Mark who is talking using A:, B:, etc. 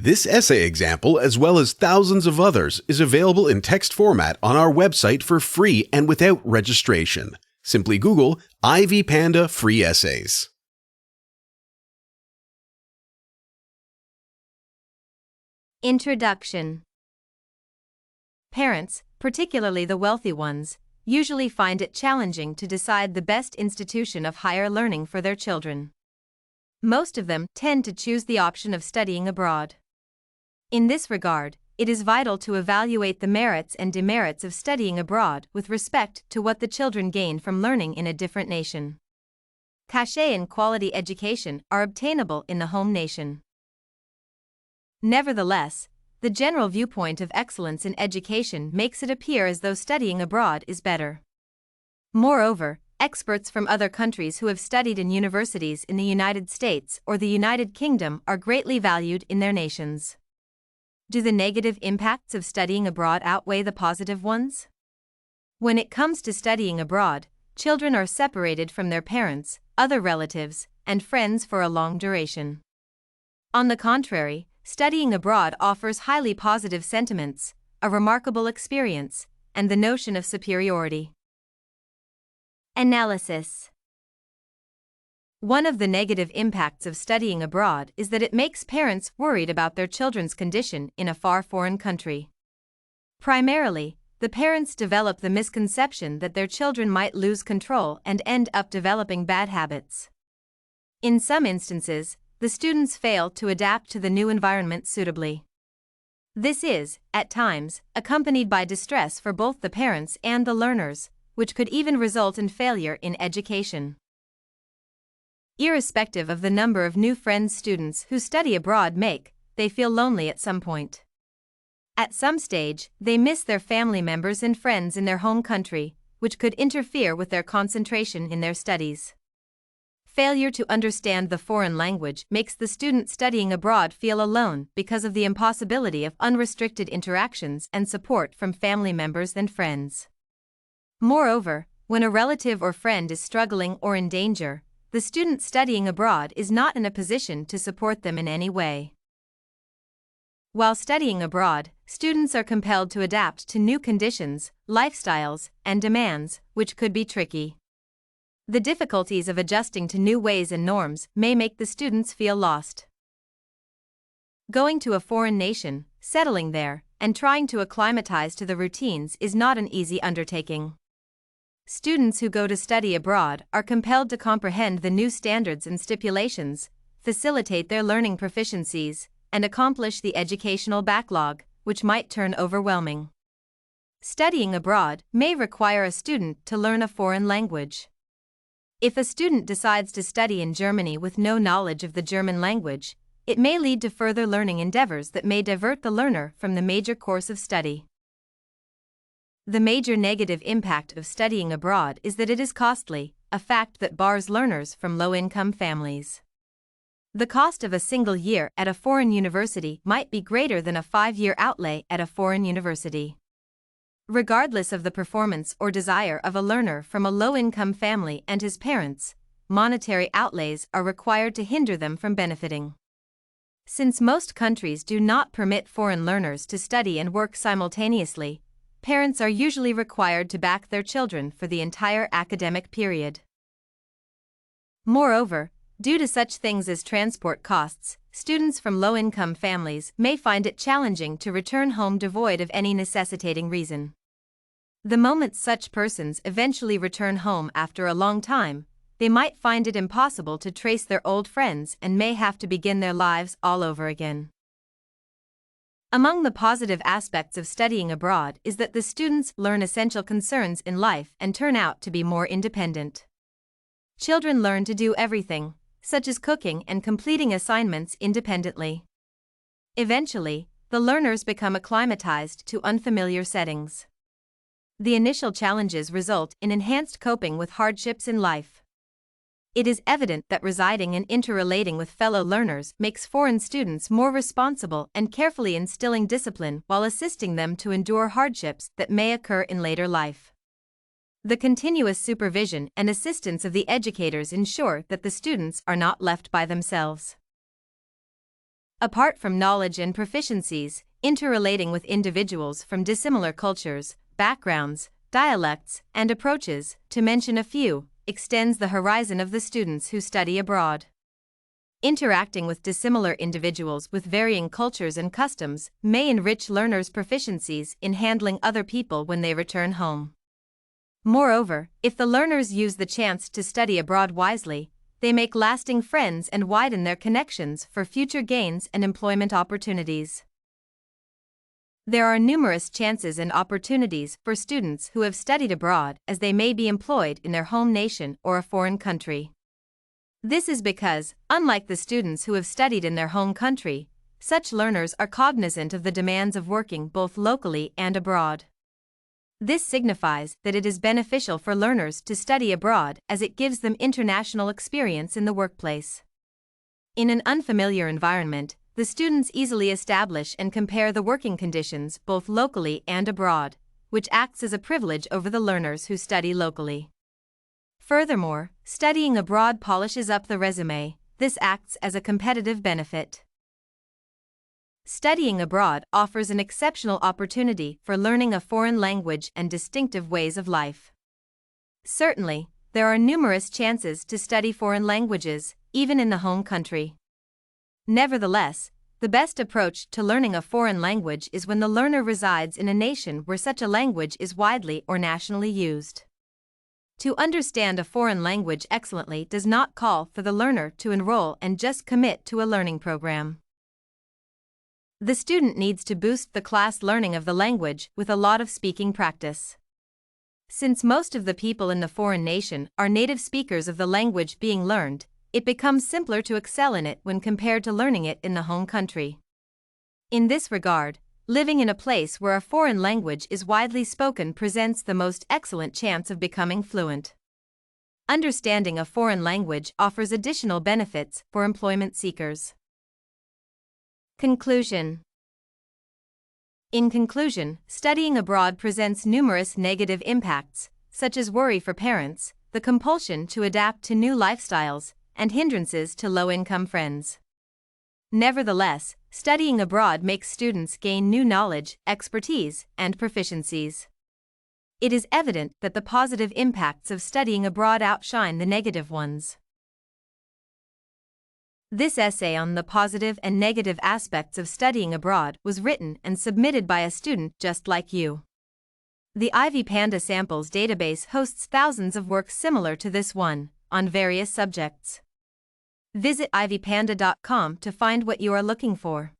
A: This essay example, as well as thousands of others, is available in text format on our website for free and without registration. Simply Google Ivy Panda Free Essays.
B: Introduction. Parents, particularly the wealthy ones, usually find it challenging to decide the best institution of higher learning for their children. Most of them tend to choose the option of studying abroad. In this regard, it is vital to evaluate the merits and demerits of studying abroad with respect to what the children gain from learning in a different nation. Cachet and quality education are obtainable in the home nation. Nevertheless, the general viewpoint of excellence in education makes it appear as though studying abroad is better. Moreover, experts from other countries who have studied in universities in the United States or the United Kingdom are greatly valued in their nations. Do the negative impacts of studying abroad outweigh the positive ones? When it comes to studying abroad, children are separated from their parents, other relatives, and friends for a long duration. On the contrary, studying abroad offers highly positive sentiments, a remarkable experience, and the notion of superiority. Analysis. One of the negative impacts of studying abroad is that it makes parents worried about their children's condition in a far foreign country. Primarily, the parents develop the misconception that their children might lose control and end up developing bad habits. In some instances, the students fail to adapt to the new environment suitably. This is, at times, accompanied by distress for both the parents and the learners, which could even result in failure in education. Irrespective of the number of new friends students who study abroad make, they feel lonely at some point. At some stage, they miss their family members and friends in their home country, which could interfere with their concentration in their studies. Failure to understand the foreign language makes the student studying abroad feel alone because of the impossibility of unrestricted interactions and support from family members and friends. Moreover, when a relative or friend is struggling or in danger, the student studying abroad is not in a position to support them in any way. While studying abroad, students are compelled to adapt to new conditions, lifestyles, and demands, which could be tricky. The difficulties of adjusting to new ways and norms may make the students feel lost. Going to a foreign nation, settling there, and trying to acclimatize to the routines is not an easy undertaking. Students who go to study abroad are compelled to comprehend the new standards and stipulations, facilitate their learning proficiencies, and accomplish the educational backlog, which might turn overwhelming. Studying abroad may require a student to learn a foreign language. If a student decides to study in Germany with no knowledge of the German language, it may lead to further learning endeavors that may divert the learner from the major course of study. The major negative impact of studying abroad is that it is costly, a fact that bars learners from low-income families. The cost of a single year at a foreign university might be greater than a 5-year outlay at a foreign university. Regardless of the performance or desire of a learner from a low-income family and his parents, monetary outlays are required to hinder them from benefiting. Since most countries do not permit foreign learners to study and work simultaneously, parents are usually required to back their children for the entire academic period. Moreover, due to such things as transport costs, students from low-income families may find it challenging to return home devoid of any necessitating reason. The moment such persons eventually return home after a long time, they might find it impossible to trace their old friends and may have to begin their lives all over again. Among the positive aspects of studying abroad is that the students learn essential concerns in life and turn out to be more independent. Children learn to do everything, such as cooking and completing assignments independently. Eventually, the learners become acclimatized to unfamiliar settings. The initial challenges result in enhanced coping with hardships in life. It is evident that residing and interrelating with fellow learners makes foreign students more responsible and carefully instilling discipline while assisting them to endure hardships that may occur in later life. The continuous supervision and assistance of the educators ensure that the students are not left by themselves. Apart from knowledge and proficiencies, interrelating with individuals from dissimilar cultures, backgrounds, dialects, and approaches, to mention a few, extends the horizon of the students who study abroad. Interacting with dissimilar individuals with varying cultures and customs may enrich learners' proficiencies in handling other people when they return home. Moreover, if the learners use the chance to study abroad wisely, they make lasting friends and widen their connections for future gains and employment opportunities. There are numerous chances and opportunities for students who have studied abroad, as they may be employed in their home nation or a foreign country. This is because, unlike the students who have studied in their home country, such learners are cognizant of the demands of working both locally and abroad. This signifies that it is beneficial for learners to study abroad, as it gives them international experience in the workplace. In an unfamiliar environment, the students easily establish and compare the working conditions both locally and abroad, which acts as a privilege over the learners who study locally. Furthermore, studying abroad polishes up the resume. This acts as a competitive benefit. Studying abroad offers an exceptional opportunity for learning a foreign language and distinctive ways of life. Certainly, there are numerous chances to study foreign languages, even in the home country. Nevertheless, the best approach to learning a foreign language is when the learner resides in a nation where such a language is widely or nationally used. To understand a foreign language excellently does not call for the learner to enroll and just commit to a learning program. The student needs to boost the class learning of the language with a lot of speaking practice. Since most of the people in the foreign nation are native speakers of the language being learned, it becomes simpler to excel in it when compared to learning it in the home country. In this regard, living in a place where a foreign language is widely spoken presents the most excellent chance of becoming fluent. Understanding a foreign language offers additional benefits for employment seekers. Conclusion. In conclusion, studying abroad presents numerous negative impacts, such as worry for parents, the compulsion to adapt to new lifestyles, and hindrances to low-income friends. Nevertheless, studying abroad makes students gain new knowledge, expertise, and proficiencies. It is evident that the positive impacts of studying abroad outshine the negative ones. This essay on the positive and negative aspects of studying abroad was written and submitted by a student just like you. The Ivy Panda Samples database hosts thousands of works similar to this one, on various subjects. Visit ivypanda.com to find what you are looking for.